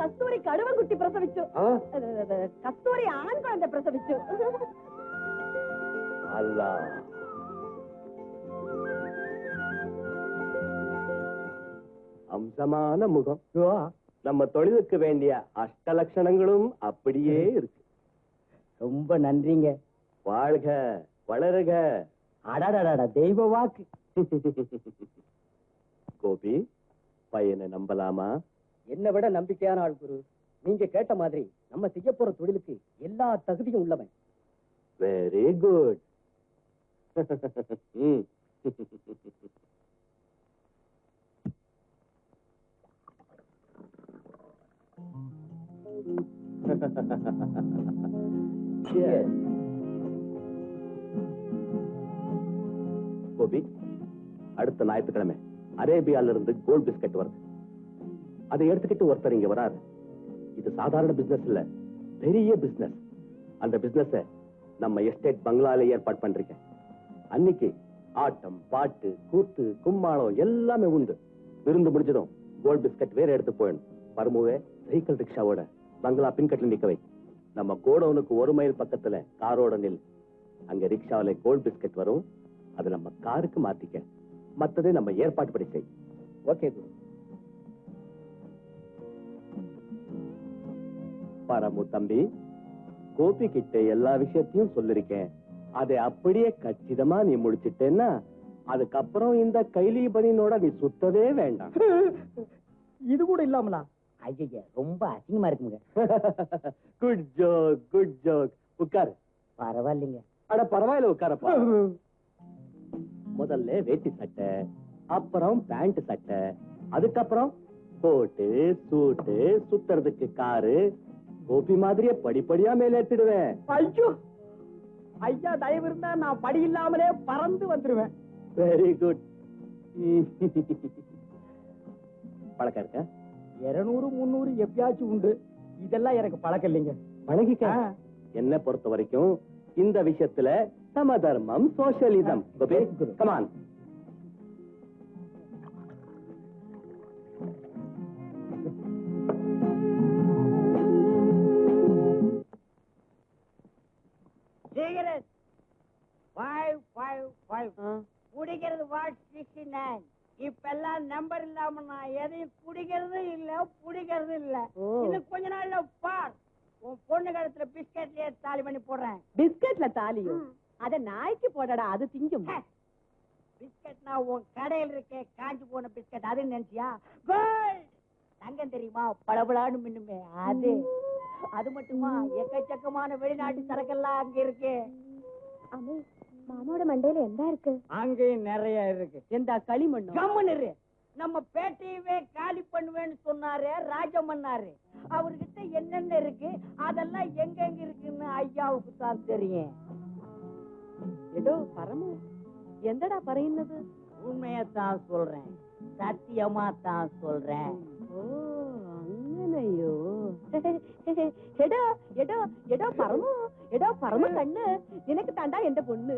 കസ്തൂരി കടുവൻകുട്ടി പ്രസവിച്ചു. കസ്തൂരി ആൺകുഴந்தை പ്രസവിച്ചു. അല്ല, அம்சமான முகம், நம்ம தொழிலுக்கு வேண்டிய அஷ்டலட்சணங்களும் அப்படியே இருக்கு. ரொம்ப நன்றிங்க. வாழ்க வளருக. அடடடட, தெய்வ வாக்கு. கோபி, பையனை நம்பலாமா? என்னை விட நம்பிக்கையான ஆள் குரு. நீங்க கேட்ட மாதிரி நம்ம செய்ய போற தொழிலுக்கு எல்லா தகுதியும் உள்ளவன். Very good. கோபி, அடுத்த ஞாயிற்றுக்கிழமை அரேபியால இருந்து கோல்ட் பிஸ்கட் வருது. அதை எடுத்துக்கிட்டு ஒருத்தர் இங்க வராரு. இது சாதாரண பிசினஸ் இல்ல, பெரிய பிசினஸ். அந்த பிசினஸ் நம்ம எஸ்டேட் பங்களால ஏற்பாடு பண்றீங்க. அன்னைக்கு ஆட்டம், பாட்டு, கூத்து, கும்மாளம் எல்லாமே உண்டு. விருந்து முடிஞ்சதும் கோல்ட் பிஸ்கட் வேற எடுத்து போயிடணும். பருமுவே சைக்கிள் ரிக்ஷாவோட பங்களா பின்கட்டில் நிக்கவை. நம்ம கோடவுனுக்கு 1 மைல் பக்கத்துல காரோட நில். அங்க ரிக்ஷாவில கோல்ட் பிஸ்கட் வரும். அது நம்ம காருக்கு மாத்திக்க. மத்ததை நம்ம ஏற்பாடு படி செய். ஓகே குரு. பரமு தம்பி, கோபி கிட்ட எல்லா விஷயத்தையும் சொல்லிருக்கேன். அதை அப்படியே கச்சிதமா நீ முடிச்சிட்டேன்னா அதுக்கப்புறம் இந்த கைலி பனினோட நீ சுத்தவே வேண்டாம். இது கூட இல்லாமலா? ஐயா, ரொம்ப அசிங்கமா இருக்குங்க. Good joke, good joke. உட்காரு. பரவாயில்லைங்க. அட பரவாயில்ல, உட்காரப்பா. முதல்ல வேட்டி சட்டை, அப்புறம் பேண்ட் சட்டை, அதுக்கப்புறம் கோட்டு, சூட்டு, சுத்துறதுக்கு காரு. கோபி மாதிரியே படிப்படியா மேல ஏத்திடுவேன். ஐயோ ஐயா, தயவு இருந்தா நான் படி இல்லாமலே பறந்து வந்துருவேன். Very good. பழக்கம் இருக்க? 200 300 எப்பயாச்சும் உண்டு. இதெல்லாம் எனக்கு பழக்கம் இல்லைங்க. பழகிக்க. என்ன பொறுத்த வரைக்கும் இந்த விஷயத்துல சம தர்மம், சோசியலிசம். கமான். சிகரெட் 555 குடிக்கிறது வாட் 69. இப்பெல்லாம் நம்பர் இல்லாம நான் எதையும் குடிக்கிறது இல்ல, புடிக்கிறது இல்ல. இன்னும் கொஞ்ச நாள்ல பார், உன் பொண்ணு கழுத்துல பிஸ்கட்லயே தாலி பண்ணி போடுறேன். பிஸ்கட்ல தாலியும் அத நாய்க்கு போடடா, அது திங்கும். பிஸ்கட்னா உன் கடையில் இருக்கே காஞ்சி போன பிஸ்கட், அது நினைச்சியா? கோல்ட் தங்கம் தெரியுமா, பளபளான்னு மின்னுமே அது. அது மட்டுமா, எக்கச்சக்கமான வெளிநாட்டு சரக்கெல்லாம் அங்க இருக்கு. அம்மே, மாமாவோட மண்டையில என்ன இருக்கு? அங்கேயும் நிறைய இருக்கு. எந்த களிமண்ணு? கம்மனு நம்ம பேட்டையவே காலி பண்ணுவேன்னு சொன்னாரு ராஜமன்னாரு. அவர்கிட்ட என்னென்ன இருக்கு, அதெல்லாம் எங்க இருக்குன்னு ஐயாவுக்கு தான் தெரியும். ஏதோ பரமு, எந்தடா பறையினது? உண்மையத்தான் சொல்றேன், சத்தியமா தான் சொல்றேன். ஓ, அங்கனையோ. எடோ எடோ எடோ பரமு, எடோ பரம கண்ணு, எனக்கு தாண்டா எந்த பொண்ணு.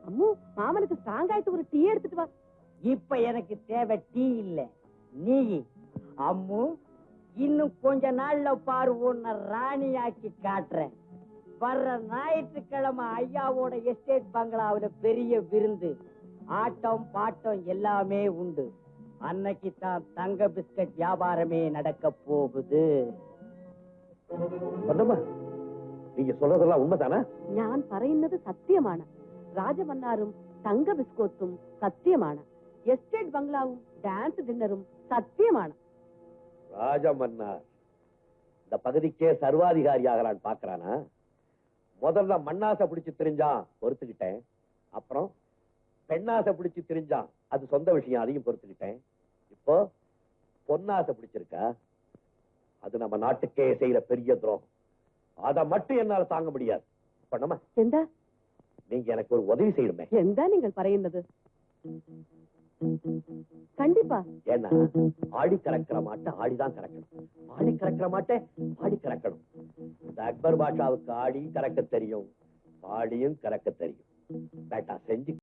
அம்மு, மாமனுக்கு ஸ்ட்ராங் ஆயிட்டு ஒரு டீ எடுத்துட்டு வா. இப்ப எனக்கு தேவை டீ இல்ல, நீ. அம்மு, இன்னும் கொஞ்ச நாள்ல பாரு, உன்னை ராணியாக்கி காட்டுறேன். வர்ற ஞாயிற்றுக்கிழமை ஐயாவோட எஸ்டேட் பங்களாவில பெரிய விருந்து, ஆட்டம் பாட்டம் எல்லாமே உண்டு. அன்னைக்கு தான் தங்க பிஸ்கட் வியாபாரமே நடக்க போகுது. நீங்க சொல்றதெல்லாம் உண்மைதானே? ഞാൻ പറയുന്നത് സത്യമാണ്. രാജമന്നാരും തങ്ക ബിസ്കോത്തും സത്യമാണ്. എസ്റ്റേറ്റ് ബംഗ്ലാവും டான்ஸ் டின்னரும் சத்தியமான. ராஜமன்னார் இந்த பகுதிக்கே சர்வாதிகாரி ஆகலான்னு பாக்குறானா? முதல்ல மண்ணாசை பிடிச்சு தெரிஞ்சான், பொறுத்துக்கிட்டேன். அப்புறம் பெண்ணாசை பிடிச்சு தெரிஞ்சான், அது சொந்த விஷயம், அதையும் பொறுத்துக்கிட்டேன். இப்போ பொன்னாசை பிடிச்சிருக்கா, அது நம்ம நாட்டுக்கே செய்யற பெரிய துரோகம். அத மட்டும் என்னால தாங்க முடியாது. பண்ணமா എന്താ? நீங்க எனக்கு ஒரு உதவி செய்யணுமே. എന്താ നിങ്ങൾ പറയുന്നത്? கண்டிப்பா. ஏன்னா ஆடி கறக்கிற மாட்டை ஆடிதான் கறக்கணும், ஆடி கறக்கிற மாட்டை ஆடி கறக்கணும். இந்த அக்பர் பாஷாவுக்கு ஆடி கறக்க தெரியும், ஆடியும் கறக்க தெரியும். பேட்டா செஞ்சு